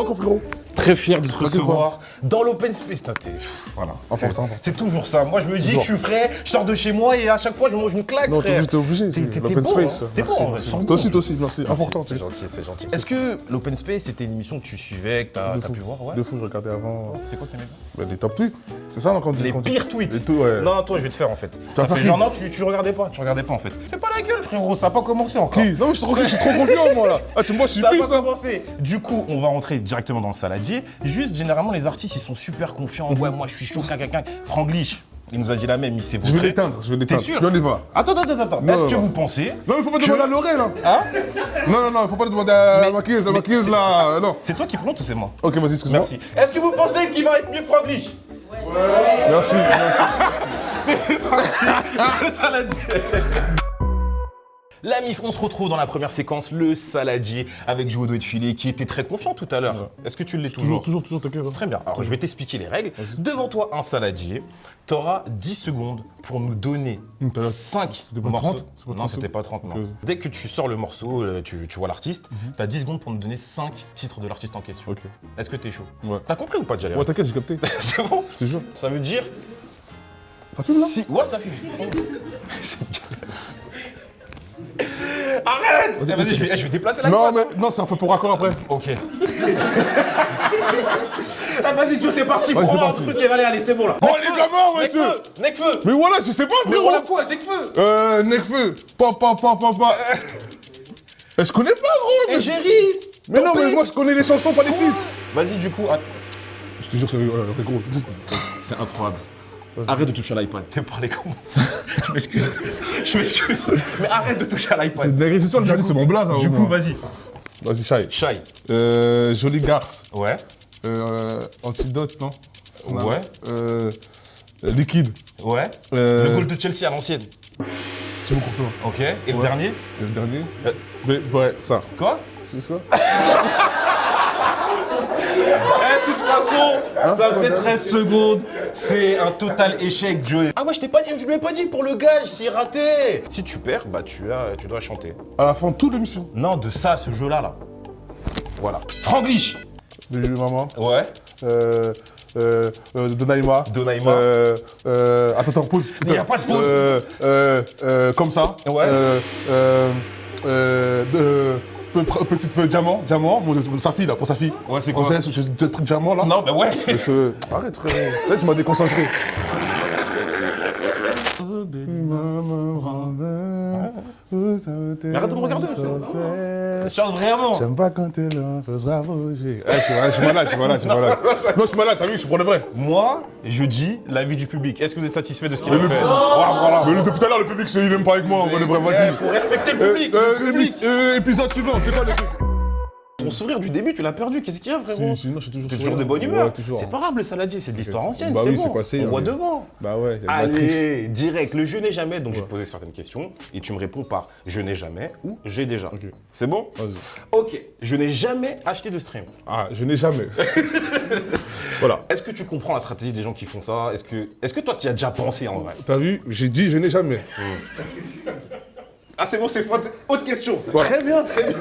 quoi, frérot? Très fier de te Tranquille, recevoir dans l'open space. Voilà. C'est toujours ça. Moi, je me dis que je suis frais, je sors de chez moi et à chaque fois, je mange une claque, Non, frère. t'es obligé. T'es L'open bon, space. hein. T'es bon, en vrai. Toi aussi, merci. Important. C'est gentil, c'est gentil. Est-ce que l'open space, c'était une émission que tu suivais, que t'as pu voir? Ouais. De fou, je regardais avant. C'est quoi qui aimait bien? Les top tweets. C'est ça, non, quand Les pires tweets. Les tweets, ouais. Non, toi, je vais te faire en fait. T'as pas Genre, non, tu regardais pas. Tu regardais pas en fait. Fais pas la gueule, frérot. Ça a pas commencé encore. Qui? Non, mais je suis trop confiant, moi, là. Ah, tu me vois, je suis Ça a pris, pas ça. commencé. Du coup, on va rentrer directement dans le saladier. Juste, généralement, les artistes, ils sont super confiants. Ouais, moi, je suis chaud, caca. Franglish, il nous a dit la même, il s'est Je vais l'éteindre. T'es sûr? Et on y va. Attends. Non, Est-ce que non. vous pensez? Non, il faut pas demander à Lorraine, là. Hein? Non, il faut pas demander à la maquilleuse. La maquilleuse, là, non. C'est toi qui plante ou c'est moi? Ok, vas-y, excuse-moi. Merci. Est-ce que vous pensez qu'il va être mieux que Franglish? Merci. C'est parti. Le saladier. La MIF, on se retrouve dans la première séquence, le saladier, avec Joe de Filet, qui était très confiant tout à l'heure. Est-ce que tu l'es toujours? Toujours, t'inquiète. Très bien. Alors, je vais t'expliquer les règles. Devant toi, un saladier. Tu auras 10 secondes pour nous donner 5 C'était pas morceaux. 30? C'est pas Non, 30, c'était pas 30, non. Ok. Dès que tu sors le morceau, tu vois l'artiste, tu as 10 secondes pour nous donner 5 titres de l'artiste en question. Ok. Est-ce que t'es chaud? Ouais. T'as compris ou pas, déjà? Ouais, t'inquiète, j'ai capté. C'est bon? Je te jure. Ça veut dire... Ça filme, là? Ouais, ça filme. Arrête! Vas-y, je vais déplacer la Non, croix. mais non, c'est un feu pour raccord après. Ok. Ah, vas-y, Joe, c'est parti. Ouais, c'est Prends un parti. truc et allez, c'est bon là. Oh, les gamins, ouais, Necfeu, Necfeu. Mais voilà, je sais pas, Mais frérot. on la quoi, Necfeu. Necfeu. Pa. Je connais pas, gros. Et Jerry. Mais non, mais moi, je connais les chansons, pas les titres. Vas-y, du coup, Je te jure, c'est gros. c'est incroyable. Arrête de toucher à l'iPad. T'es parlé comment? Je m'excuse. Mais arrête de toucher à C'est l'iPad. dingue, c'est sûr, le dernier, c'est mon blaze. Du coup, vas-y. Vas-y, Shai. Shai. Jolie garce. Ouais. Antidote, non? Ouais. Liquide. Ouais. Le goal de Chelsea à l'ancienne. C'est bon pour toi. Ok. Et le Ouais. dernier? Et le dernier? Mais ouais, ça. Quoi? C'est ça? De toute façon, ça faisait 13 secondes. C'est un total échec, Joe. Ah ouais, je lui ai pas dit pour le gage, s'il ratait. Si tu perds, bah tu dois chanter. À la fin de toute l'émission. Non, de ça, ce jeu-là, là. Voilà. Franglish. De maman. Ouais. De Naïma. Donaïma. Attends, pause. Il y a pas de Comme ça. Ouais. Petite feuille diamant, pour sa fille là, pour sa fille. Ouais, c'est quoi? J'ai des trucs diamant là. Non, bah ouais. Arrête frérot. Là tu m'as déconcentré. Mais arrête de me regarder, c'est... Chante vraiment. J'aime pas quand t'es là, faisra bouger. Je suis malade. Non, je suis malade, t'as vu, je suis pour de vrai. Moi, je dis l'avis du public. Est-ce que vous êtes satisfait de ce qu'il a fait? Voilà. Mais depuis tout à l'heure, le public, il aime pas avec moi, en vrai, de vrai, vas-y. Faut respecter le public. Épisode suivant, c'est quoi le truc? Ton sourire du début, tu l'as perdu. Qu'est-ce qu'il y a, frérot? Si, non, je suis toujours T'es souriant. toujours de bonne humeur. Ouais, toujours. C'est pas grave, le saladier, c'est de l'histoire ancienne. Bah c'est oui, bon. c'est passé. On voit hein, devant. Bah ouais, il y a de la triche. Allez, direct, le je n'ai jamais. Donc je vais te poser certaines questions et tu me réponds par je n'ai jamais ou j'ai déjà. Ok. C'est bon? Vas-y. Ok, je n'ai jamais acheté de stream. Ah, je n'ai jamais. Voilà. Est-ce que tu comprends la stratégie des gens qui font ça? Est-ce que toi, tu y as déjà pensé en vrai? T'as vu? J'ai dit je n'ai jamais. Ah, c'est bon, c'est faute. Autre question. Ouais. Très bien, très bien.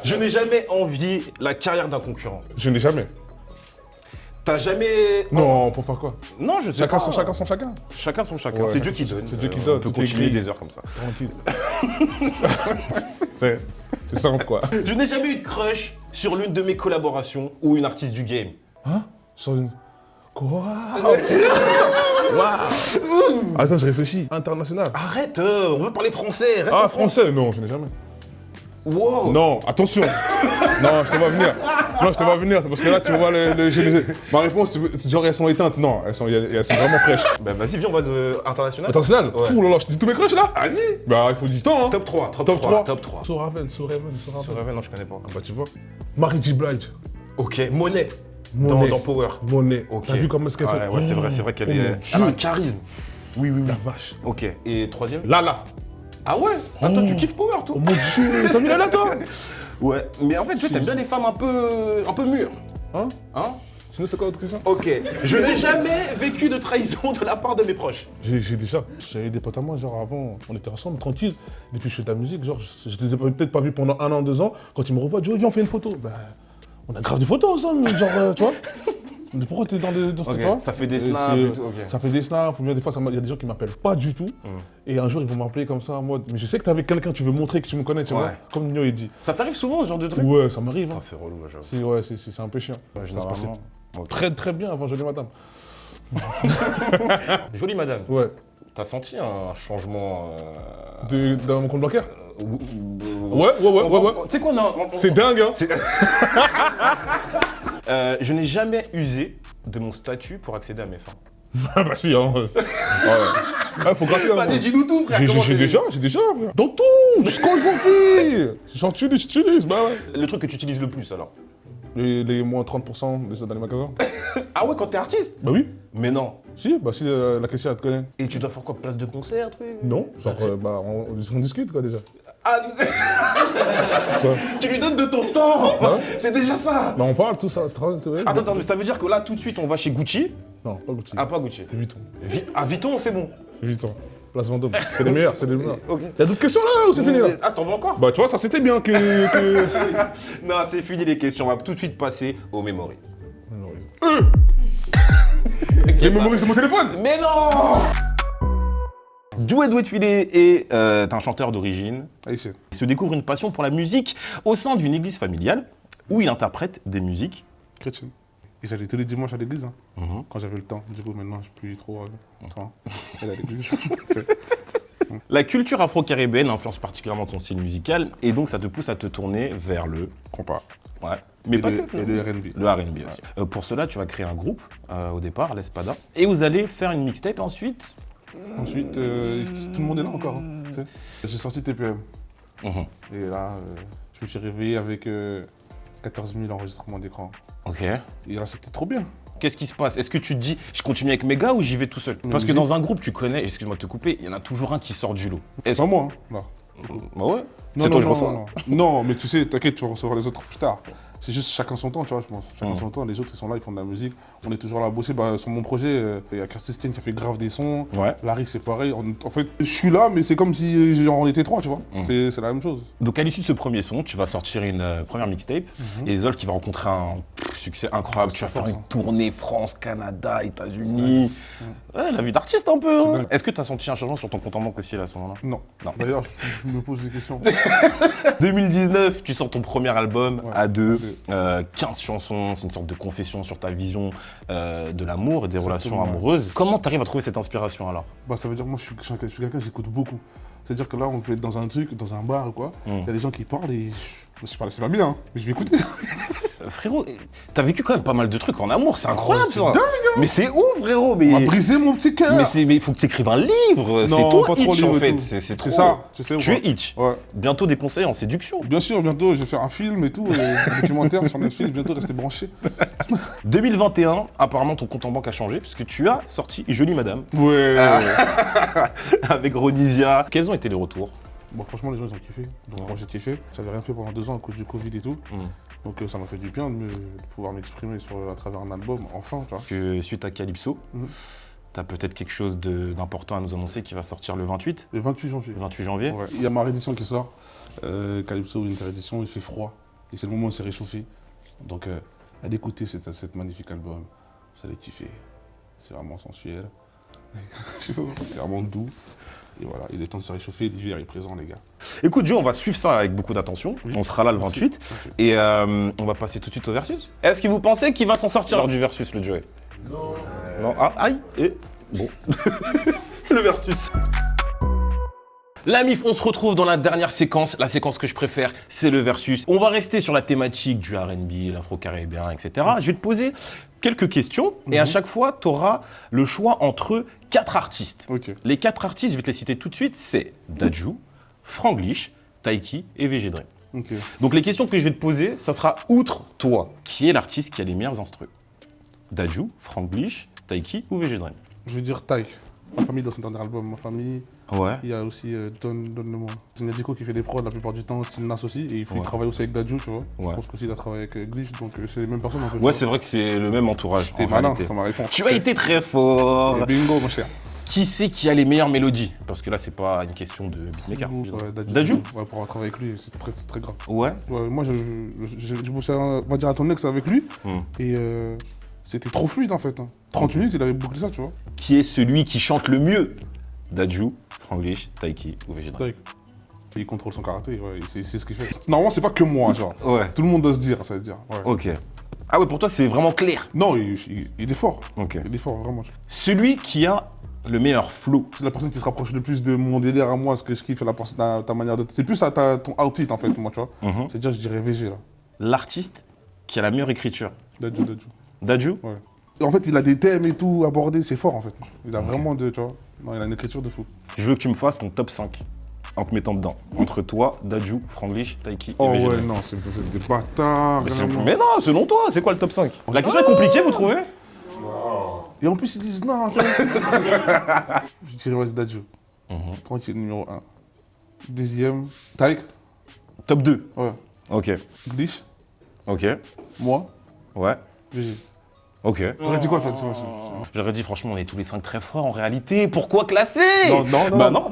Je n'ai jamais envié la carrière d'un concurrent. Je n'ai jamais. T'as jamais... Non, pour faire quoi? Non, je sais Chacun pas. son chacun son chacun. Chacun son chacun. Ouais. C'est Dieu qui donne. C'est Dieu qui On donne, peut tout est continuer écrit. des heures comme ça. Tranquille. C'est simple quoi. Je n'ai jamais eu de crush sur l'une de mes collaborations ou une artiste du game. Hein? Sur une... Quoi? Waouh! Attends, je réfléchis. International. Arrête, on veut parler français. Reste Ah, en France. français? Non, je n'ai jamais. Wow. Non, attention. Non, je te vois venir. Non, je te vois venir. Parce que là, tu vois ma réponse, c'est genre elles sont éteintes. Non, elles sont vraiment fraîches. Bah vas-y, viens, on va de international. International? Ouais. Ouh là là, je te dis tous mes crushs là? Vas-y. Bah, il faut du temps, hein. Top 3, top, Top 3, 3. top 3. Soraven. Sur Raven, non, je connais pas. Bah, tu vois. Marie J. Blige. Ok, Monet. Monet. Dans Power. Monet. Ok. T'as vu comment est-ce qu'elle fait? Ouais, c'est vrai qu'elle Oh est... mon Elle a un Dieu. charisme. Oui. La vache. Ok, et troisième? Lala. Ah ouais? Ah, toi, tu kiffes Power, toi? Oh mon Dieu, t'as vu Lala, toi? Ouais, mais en fait, tu vois, t'aimes bien les femmes un peu mûres. Hein? Hein? Sinon, c'est quoi l'autre question? Ok. Je n'ai jamais vécu de trahison de la part de mes proches. J'ai déjà. J'avais des potes à moi, genre avant, on était ensemble, tranquille. Depuis que je fais de la musique, genre, je les ai peut-être pas vus pendant 1 an, 2 ans. Quand ils me revoient, Joe, viens, on fait une photo. Bah, on a grave des photos ensemble, genre, tu vois. Mais pourquoi t'es dans cette Ok, ça fait des snaps. Ok. Ça fait des snaps, ou bien des fois, il y a des gens qui m'appellent pas du tout. Et un jour, ils vont m'appeler comme ça, en mode, mais je sais que t'es avec quelqu'un, tu veux montrer que tu me connais, tu vois. Comme Nino, il dit. Ça t'arrive souvent, ce genre de truc? Ouais, ça m'arrive. Hein. C'est relou, j'avoue. C'est un peu chiant. Ouais, Ça se passait généralement. Ok. très très bien avant Jolie Madame. Jolie madame. Ouais. T'as senti un changement Dans mon compte bancaire? Ouais. Ouais. Tu sais quoi, non. C'est dingue, hein. Je n'ai jamais usé de mon statut pour accéder à mes fins. Ah bah si, hein. Ah, faut gratter, hein. Vas-y, dis-nous tout, frère. comment J'ai t'es- déjà, frère. Dans tout, jusqu'à aujourd'hui. J'utilise, bah ouais. Le truc que tu utilises le plus, alors? Les moins 30% dans les magasins. Ah ouais, quand t'es artiste? Bah oui. Mais non. Si, bah si la caissière elle te connaît. Et tu dois faire quoi? Place de concert, truc? Non, genre, bah on discute quoi déjà. Ah, Quoi. tu lui donnes de ton temps. Ouais. C'est déjà ça. Bah on parle, tout ça, c'est très intéressant. Attends, mais ça veut dire que là, tout de suite, on va chez Gucci? Non, pas Gucci. Ah, pas Gucci. C'est Vuitton. Vuitton, c'est bon. Vuitton. Place Vendôme. C'est les meilleurs, c'est les meilleurs. Ok. Y'a d'autres questions là ou c'est fini là? Ah, t'en veux encore? Bah tu vois, ça c'était bien que... Non, c'est fini les questions. On va tout de suite passer aux memories. J'ai mémorisé mon téléphone. Mais non! Doué Filé est un chanteur d'origine. Haïtien. Il se découvre une passion pour la musique au sein d'une église familiale où il interprète des musiques. Chrétien. Et j'allais tous les dimanches à l'église, hein, quand j'avais le temps. Du coup, maintenant, je suis plus trop aller à l'église. La culture afro-caribéenne influence particulièrement ton style musical et donc ça te pousse à te tourner vers le... Compas. Ouais. Mais Et pas le- que. et le R&B. Le R&B aussi. Pour cela, tu vas créer un groupe au départ, l'Espada, et vous allez faire une mixtape ensuite. Ensuite, tout le monde est là encore. Hein, tu sais. J'ai sorti TPM. Mhm. Et là, je me suis réveillé avec 14 000 enregistrements d'écran. Ok. Et là, c'était trop bien. Qu'est-ce qui se passe? Est-ce que tu te dis, je continue avec mes gars ou j'y vais tout seul? Parce que musique. dans un groupe, tu connais, excuse-moi de te couper, il y en a toujours un qui sort du lot. C'est pas moi, hein, là. Bah ouais. Non, C'est toi que je non, reçois. non. Non, mais tu sais, t'inquiète, tu vas recevoir les autres plus tard. C'est juste chacun son temps, tu vois, je pense. Chacun son temps, les autres, ils sont là, ils font de la musique. On est toujours là à bosser. Bah, sur mon projet, il y a Curtis Ken qui a fait grave des sons. Ouais. Larry, c'est pareil. En fait, je suis là, mais c'est comme si on était 3, tu vois. C'est la même chose. Donc à l'issue de ce premier son, tu vas sortir une première mixtape et Zolf qui va rencontrer un succès incroyable. Tu vas faire fort, une ça. tournée France, Canada, États-Unis. Ouais, la vie d'artiste un peu. C'est Hein. dingue. Est-ce que tu as senti un changement sur ton compte en banque aussi là, à ce moment-là? Non. Non. D'ailleurs, je me pose des questions. 2019, tu sors ton premier album Ouais. à deux, 15 chansons, c'est une sorte de confession sur ta vision de l'amour et des relations ouais. amoureuses. Comment tu arrives à trouver cette inspiration alors? Bah, ça veut dire, moi, je suis quelqu'un, j'écoute beaucoup. C'est-à-dire que là, on peut être dans un truc, dans un bar ou quoi. Il y a des gens qui parlent et c'est pas bien, hein, mais je vais écouter. Frérot, t'as vécu quand même pas mal de trucs en amour, c'est incroyable c'est ça. dingue, hein. Mais c'est ouf, frérot. Mais On m'a brisé mon petit cœur. mais il faut que tu écrives un livre. C'est Non, toi pas trop Hitch livre en et fait. tout. C'est trop. C'est ça, tu sais ou Tu pas. es Hitch. Ouais. Bientôt des conseils en séduction. Bien sûr, bientôt, je vais faire un film et tout, un documentaire sur Netflix, bientôt, restez branchés. 2021, apparemment ton compte en banque a changé puisque tu as sorti Jolie Madame Ouais. avec Ronisia. Quels ont été les retours? Bon, franchement, les gens, ils ont kiffé. Donc, moi, j'ai kiffé. J'avais rien fait pendant 2 ans à cause du Covid et tout. Donc, ça m'a fait du bien de pouvoir m'exprimer à travers un album, enfin, tu vois. Que suite à Calypso, t'as peut-être quelque chose d'important à nous annoncer qui va sortir le 28, Le 28 janvier. le 28 janvier. Ouais. Il y a ma réédition qui sort, Calypso Winter Edition, il fait froid, et c'est le moment où on s'est réchauffé. Donc, allez écouter cet magnifique album, vous allez kiffer. C'est vraiment sensuel, c'est vraiment doux. Et voilà, il est temps de se réchauffer, l'hiver est présent, les gars. Écoute Joe, on va suivre ça avec beaucoup d'attention. On sera là le 28 et on va passer tout de suite au versus. Est-ce que vous pensez qu'il va s'en sortir lors du versus, le Joey? Non. Non. Ah, aïe. Et bon. Le versus. La MIF, on se retrouve dans la dernière séquence. La séquence que je préfère, c'est le versus. On va rester sur la thématique du R&B, l'afro-caribéen, etc. Je vais te poser quelques questions et à chaque fois, tu auras le choix entre 4 artistes. Ok. Les 4 artistes, je vais te les citer tout de suite, c'est Dadju, Franglish, Taiki et VG Dream. Ok. Donc les questions que je vais te poser, ça sera outre toi. Qui est l'artiste qui a les meilleurs instrus? Dadju, Franglish, Taiki ou VG Dream? Je vais dire taille. Ma famille dans son dernier album, Ma famille. Ouais. Il y a aussi Donne-le-moi. C'est Nadico qui fait des prods la plupart du temps, style Nas aussi. Et il Ouais. travaille aussi avec Dadju, tu vois. Ouais. Je pense qu'aussi il a travaillé avec Glitch, donc c'est les mêmes personnes un peu. Ouais, c'est vrai que c'est le même entourage. T'es en malin, réalité. c'est ma réponse. Tu as été très fort. Bingo, mon cher. Qui c'est qui a les meilleures mélodies? Parce que là, c'est pas une question de beatmaker. Ouais, Dadju? Ouais, pour travailler avec lui, c'est très grave. Ouais. Ouais, moi, j'ai bossé, on va dire, à ton ex avec lui. Et c'était trop fluide en fait. 30 minutes, il avait bouclé ça, tu vois. Qui est celui qui chante le mieux? Dadju, Franglish, Taiki ou Vegeta? Taïk. Il contrôle son karaté, ouais, c'est ce qu'il fait. Normalement, c'est pas que moi, genre. Ouais. Tout le monde doit se dire, ça veut dire. Ouais. Ok. Ah ouais, pour toi, c'est vraiment clair. Non, il est fort. Ok. Il est fort, vraiment. Celui qui a le meilleur flow. C'est la personne qui se rapproche le plus de mon délire à moi, ce que je kiffe, ta manière de. C'est plus ton outfit en fait, moi, tu vois. C'est-à-dire, je dirais VG là. L'artiste qui a la meilleure écriture. Dadju. Dadju? Ouais. Et en fait, il a des thèmes et tout abordés, c'est fort en fait. Il a vraiment de. Tu vois. Non, il a une écriture de fou. Je veux que tu me fasses ton top 5 en te mettant dedans. Entre toi, Dadju, Franglish, Taiki et Oh Vegeta. ouais, non, c'est des bâtards. vraiment. Mais non, selon toi, c'est quoi le top 5? La question est compliquée, vous trouvez? Et en plus, ils disent non, tu vois. Je dirais, ouais, c'est Dadju. Tranquille, numéro 1. Deuxième, Taïk. Top 2. Ouais. Ok. Glitch. Ok. Moi. Ouais. VG. Ok. T'aurais dit quoi, toi, dessus J'aurais dit, franchement, on est tous les 5 très forts en réalité. Pourquoi classer? Non. Bah non.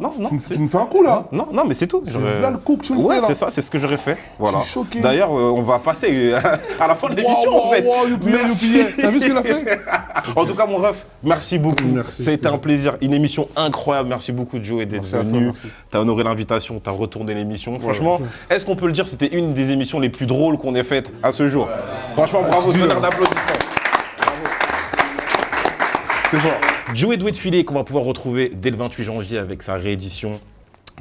Tu me fais un coup là. Non, mais c'est tout. C'est là le coup que tu me Ouais, fais là. c'est ça, c'est ce que j'aurais fait. Voilà. Je suis choqué. D'ailleurs, on va passer à la fin de l'émission en fait. Merci. T'as vu ce qu'il a fait? En tout cas, mon ref, merci beaucoup. Merci. Ça a été un plaisir. Une émission incroyable. Merci beaucoup, Joe, d'être Merci à toi, venu. merci. T'as honoré l'invitation, t'as retourné l'émission. Franchement, est-ce qu'on peut le dire, c'était une des émissions les plus drôles qu'on ait faites à ce jour. Franchement, bravo, tonnerre d'applaudissements. C'est fort. Joey Doué de Filet qu'on va pouvoir retrouver dès le 28 janvier avec sa réédition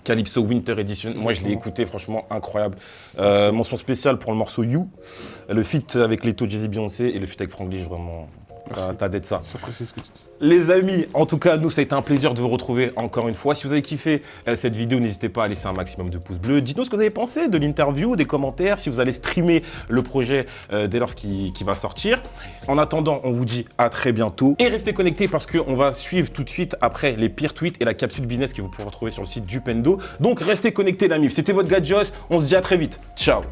Calypso Winter Edition. Moi, je l'ai écouté, franchement, incroyable. Mention spéciale pour le morceau You, le feat avec Leto, Jay-Z, Beyoncé et le feat avec Franglish, vraiment. T'as d'être ça. J'apprécie ce que tu dis. Les amis, en tout cas, nous, ça a été un plaisir de vous retrouver encore une fois. Si vous avez kiffé cette vidéo, n'hésitez pas à laisser un maximum de pouces bleus. Dites-nous ce que vous avez pensé de l'interview, des commentaires, si vous allez streamer le projet dès lors qu'il va sortir. En attendant, on vous dit à très bientôt. Et restez connectés parce qu'on va suivre tout de suite après les pires tweets et la capsule business que vous pourrez retrouver sur le site du Pendo. Donc, restez connectés, l'ami. C'était votre gars Joss. On se dit à très vite. Ciao.